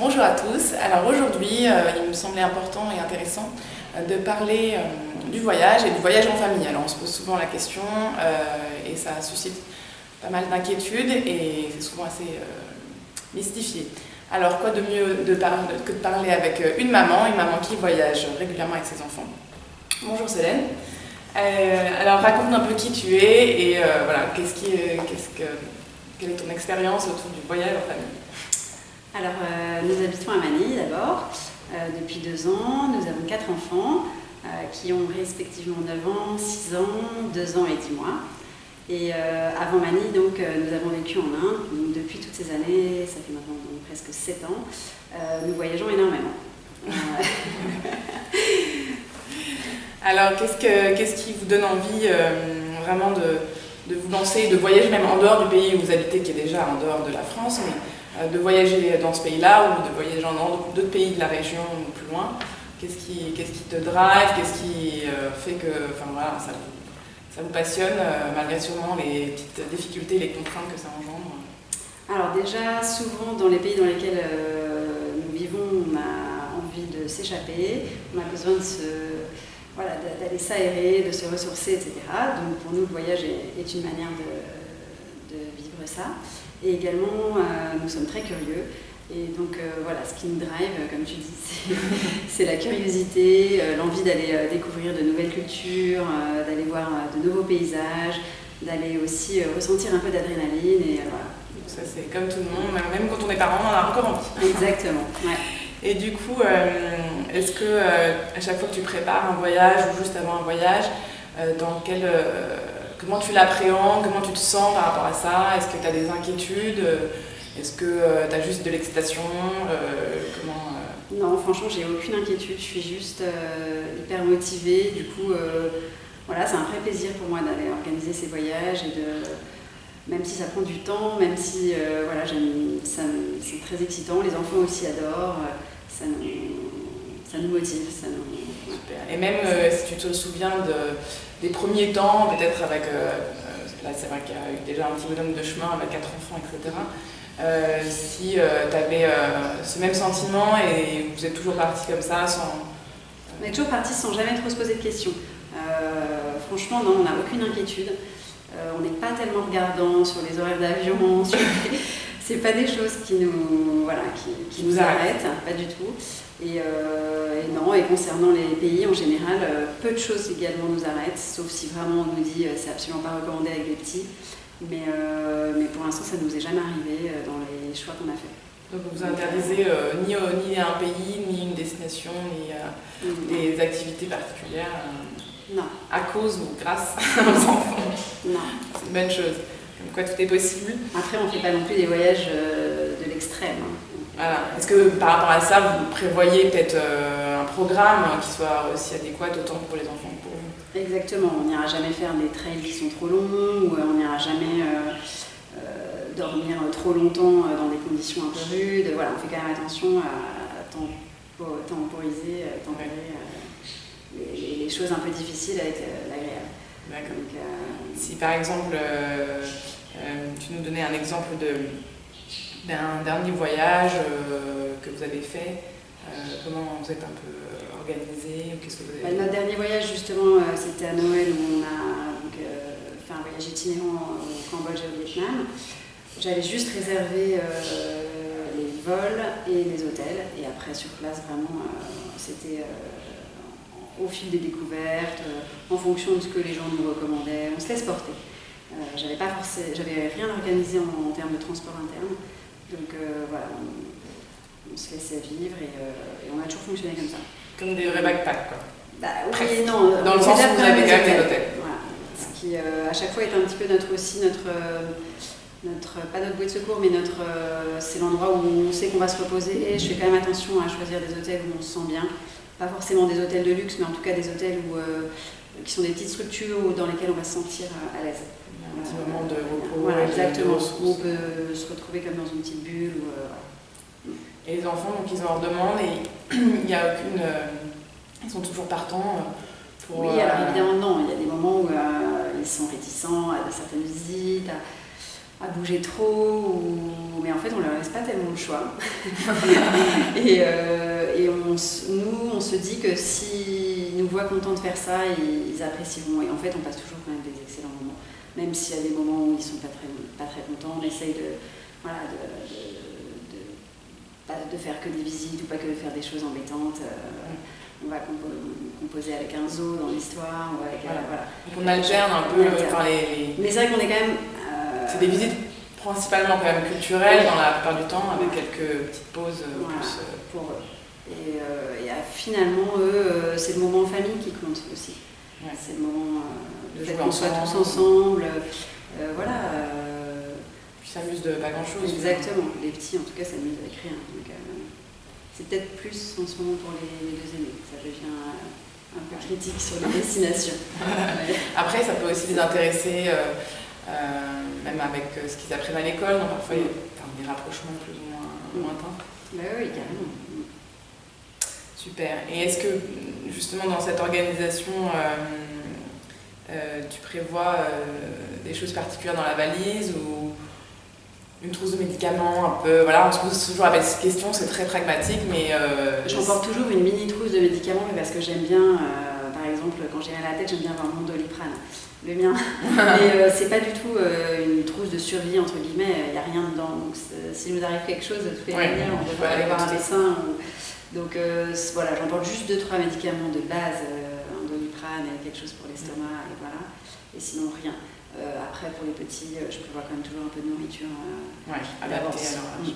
Bonjour à tous. Alors aujourd'hui, il me semblait important et intéressant de parler du voyage et du voyage en famille. Alors on se pose souvent la question et ça suscite pas mal d'inquiétudes et c'est souvent assez mystifié. Alors quoi de mieux que de parler avec une maman qui voyage régulièrement avec ses enfants. Bonjour Solène. Alors raconte un peu qui tu es et voilà, quelle est ton expérience autour du voyage en famille? Alors, nous habitons à Manille d'abord, depuis 2 ans. Nous avons 4 enfants qui ont respectivement 9 ans, 6 ans, 2 ans et 10 mois. Et avant Manille, donc, nous avons vécu en Inde. Donc, depuis toutes ces années, ça fait maintenant donc, presque 7 ans, nous voyageons énormément. Alors, qu'est-ce qui vous donne envie vraiment de vous lancer, de voyager même en dehors du pays où vous habitez, qui est déjà en dehors de la France, mais de voyager dans ce pays-là ou de voyager dans d'autres pays de la région ou plus loin? Qu'est-ce qui te drive? Qu'est-ce qui fait que voilà, ça vous passionne malgré sûrement les petites difficultés, les contraintes que ça engendre? Alors déjà, souvent dans les pays dans lesquels nous vivons, on a envie de s'échapper, on a besoin d'aller s'aérer, de se ressourcer, etc. Donc pour nous, le voyage est une manière de vivre ça. Et également, nous sommes très curieux. Et donc voilà, ce qui nous drive, comme tu dis, c'est la curiosité, l'envie d'aller découvrir de nouvelles cultures, d'aller voir de nouveaux paysages, d'aller aussi ressentir un peu d'adrénaline. Et voilà. Ça, c'est comme tout le monde, même quand on est parent, on a encore envie. Exactement. Ouais. Et du coup, est-ce que à chaque fois que tu prépares un voyage ou juste avant un voyage, comment tu l'appréhendes, comment tu te sens par rapport à ça? Est-ce que tu as des inquiétudes? Est-ce que tu as juste de l'excitation? Non, franchement, j'ai aucune inquiétude. Je suis juste hyper motivée. Du coup, voilà, c'est un vrai plaisir pour moi d'aller organiser ces voyages et même si ça prend du temps, même si voilà, c'est très excitant. Les enfants aussi adorent. Ça nous motive. Super. Et même si tu te souviens des premiers temps, peut-être avec, là c'est vrai qu'il y a eu déjà un petit bonhomme de chemin avec 4 enfants, etc. Si tu avais ce même sentiment et vous êtes toujours partis comme ça sans... On est toujours partis sans jamais trop se poser de questions. Franchement, non, on n'a aucune inquiétude. On n'est pas tellement regardant sur les horaires d'avion, c'est pas des choses qui nous arrêtent, pas du tout. Et non, et concernant les pays en général, peu de choses également nous arrêtent, sauf si vraiment on nous dit c'est absolument pas recommandé avec les petits. Mais pour l'instant, ça ne nous est jamais arrivé dans les choix qu'on a fait. Donc vous interdisez ni un pays, ni une destination, ni des activités particulières non. À cause ou grâce aux enfants? Non. C'est une bonne chose. Comme quoi tout est possible. Après, on ne fait pas non plus des voyages de l'extrême. Voilà. Est-ce que par rapport à ça, vous prévoyez peut-être un programme qui soit aussi adéquat autant pour les enfants que pour vous? Exactement. On n'ira jamais faire des trails qui sont trop longs, ou on n'ira jamais dormir trop longtemps dans des conditions un peu rudes. Voilà, on fait quand même attention à temporiser, tempérer les choses un peu difficiles avec l'agréable. D'accord. Donc, si par exemple, tu nous donnais un exemple d'un dernier voyage que vous avez fait, comment vous êtes un peu organisé? Notre dernier voyage, justement, c'était à Noël où on a fait un voyage itinérant au Cambodge et au Vietnam. J'avais juste réservé les vols et les hôtels. Et après, sur place, vraiment, c'était au fil des découvertes, en fonction de ce que les gens nous recommandaient. On se laisse porter. J'avais rien organisé en termes de transport interne. Donc voilà, on se laissait vivre et on a toujours fonctionné comme ça. Comme des vrais backpacks, quoi. Bah oui et non. Dans le sens où vous avez quand même des hôtels. Voilà. Ce qui à chaque fois est un petit peu pas notre bouée de secours, mais c'est l'endroit où on sait qu'on va se reposer. Et je fais quand même attention à choisir des hôtels où on se sent bien. Pas forcément des hôtels de luxe, mais en tout cas des hôtels qui sont des petites structures dans lesquelles on va se sentir à l'aise. Un petit moment de repos. Voilà, exactement. Où on peut se retrouver comme dans une petite bulle. Et les enfants, donc ils en demandent et il n'y a aucune... ils sont toujours partants pour... Oui, alors évidemment non. Il y a des moments où ils sont réticents à certaines visites. à bouger trop, mais en fait on leur laisse pas tellement le choix. et on se dit que s'ils nous voient contents de faire ça, ils apprécieront. Et en fait on passe toujours quand même des excellents moments. Même s'il y a des moments où ils sont pas très contents, on essaye de faire que des visites ou pas que de faire des choses embêtantes. On va composer avec un zoo dans l'histoire. Voilà. Donc on alterne un peu. Mais c'est vrai qu'on est quand même... C'est des visites principalement quand même culturelles dans la plupart du temps, avec quelques petites pauses plus... pour eux. Et finalement, eux, c'est le moment en famille qui compte aussi. Ouais. C'est le moment de fait qu'on soit tous ensemble. Puis s'amusent de pas grand-chose. Exactement. Les petits, en tout cas, s'amusent avec rien. Donc, c'est peut-être plus en ce moment pour les 2 aînés. Ça devient un peu critique sur les destinations. Après, ça peut aussi les intéresser, même avec ce qu'ils apprennent à l'école. Donc parfois, il y a des rapprochements plus ou moins lointains. Oui, carrément. Super. Et est-ce que, justement, dans cette organisation, tu prévois des choses particulières dans la valise ou une trousse de médicaments un peu... Voilà, on se pose toujours avec cette question, c'est très pragmatique, mais... J'emporte toujours une mini trousse de médicaments, mais parce que j'aime bien, par exemple, quand j'ai mal à la tête, j'aime bien avoir mon Doliprane, le mien. Mais c'est pas du tout une trousse de survie, entre guillemets, il n'y a rien dedans. Donc s'il nous arrive quelque chose, de toutes les manières, on devrait aller voir un médecin. Donc voilà, j'emporte juste 2-3 médicaments de base, un Doliprane et quelque chose pour l'estomac, et voilà. Et sinon, rien. Après, pour les petits, je prévois quand même toujours un peu de nourriture adaptée à leur âge.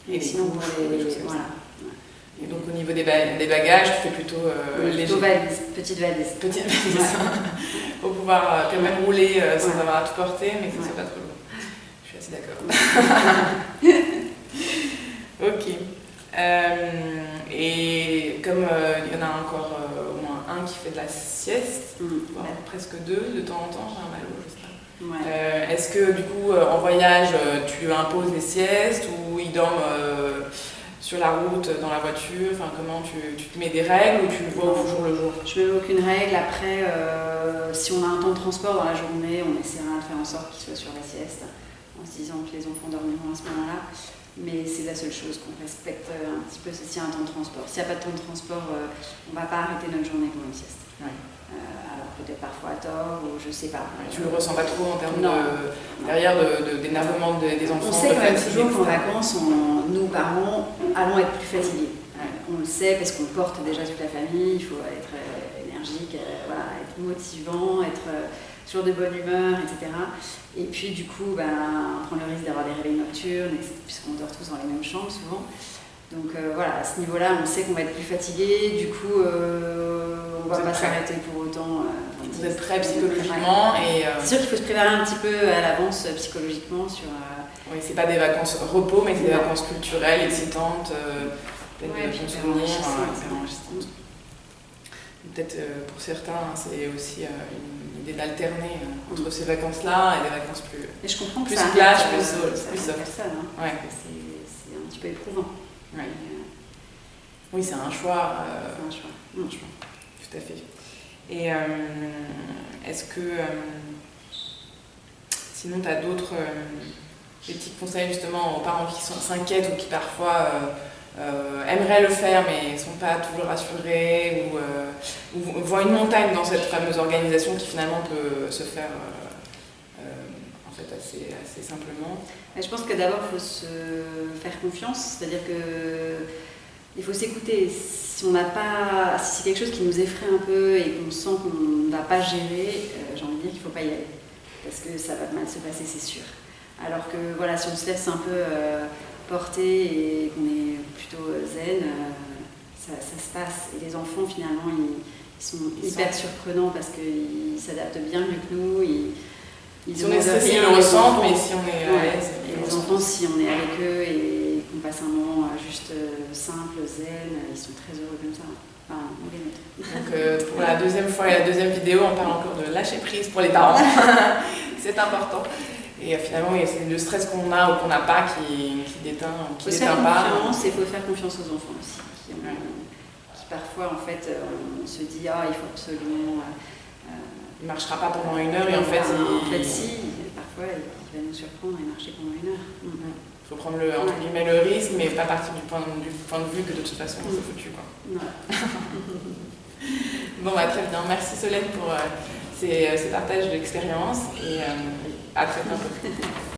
Et sinon, pour les... Voilà. Et donc, au niveau des bagages, tu fais plutôt léger. Petite valise. Petite valise. Pour pouvoir quand même rouler sans avoir à tout porter, mais que ce soit pas trop lourd. Je suis assez d'accord. Ok. Et comme il y en a encore au moins un qui fait de la sieste, presque 2 de temps en temps, j'ai un malo, je sais pas. Est-ce que du coup en voyage tu imposes des siestes ou ils dorment sur la route, dans la voiture? Enfin, comment tu te mets des règles ou tu le vois au jour le jour? Je ne mets aucune règle. Après, si on a un temps de transport dans la journée, on essaiera de faire en sorte qu'il soit sur la sieste, en se disant que les enfants dormiront à ce moment-là. Mais c'est la seule chose qu'on respecte un petit peu, c'est s'il y a un temps de transport. S'il n'y a pas de temps de transport, on ne va pas arrêter notre journée pour une sieste. Alors peut-être parfois à tort, ou je ne sais pas. Tu ne le ressens pas trop en termes d'énervement des enfants? On sait quand même toujours qu'en vacances, nous parents allons être plus fatigués. On le sait parce qu'on porte déjà toute la famille, il faut être énergique, être motivant, être toujours de bonne humeur, etc. Et puis du coup, on prend le risque d'avoir des réveils nocturnes, puisqu'on dort tous dans les mêmes chambres souvent. Donc à ce niveau-là, on sait qu'on va être plus fatigué, du coup, on ne va pas s'arrêter pour autant. Vous êtes prêts psychologiquement et... C'est sûr qu'il faut se préparer un petit peu à l'avance psychologiquement sur... Oui, c'est pas des vacances repos, mais c'est des vacances culturelles, excitantes, pleines de bons souvenirs, enrichissantes. Peut-être pour certains, c'est aussi une idée d'alterner entre ces vacances-là et des vacances plus... Et je comprends que plus ça plage, arrive plus soft. Personne, hein. C'est un petit peu éprouvant. Oui, c'est un choix. C'est un choix. Tout à fait. Et est-ce que sinon tu as d'autres des petits conseils justement aux parents qui s'inquiètent ou qui parfois aimeraient le faire mais ne sont pas toujours rassurés ou voient une montagne dans cette fameuse organisation qui finalement peut se faire en fait assez simplement? Je pense que d'abord il faut se faire confiance, c'est-à-dire que il faut s'écouter. Si c'est quelque chose qui nous effraie un peu et qu'on sent qu'on ne va pas gérer, j'ai envie de dire qu'il ne faut pas y aller. Parce que ça va mal se passer, c'est sûr. Alors que si on se laisse un peu porter et qu'on est plutôt zen, ça se passe. Et les enfants, finalement, ils sont hyper surprenants parce qu'ils s'adaptent bien mieux que nous. Si on est stressé, ils le ressentent, mais si on est à l'aise... Et les enfants, si on est avec eux et qu'on passe un moment juste simple, zen, ils sont très heureux comme ça. Enfin, on les note. Donc pour la deuxième fois et la deuxième vidéo, on parle encore de lâcher prise pour les parents. C'est important. Et finalement, c'est le stress qu'on a ou qu'on n'a pas qui déteint pas. Il faut faire confiance aux enfants aussi. Qui parfois, en fait, on se dit, il faut absolument... il ne marchera pas pendant 1 heure et en fait, si, parfois il va nous surprendre et marcher pendant 1 heure. Il faut prendre entre guillemets, le risque, mais pas partir du point de vue que de toute façon c'est foutu. Quoi. Bon, très bien. Merci Solène pour ces partages d'expérience et à très bientôt.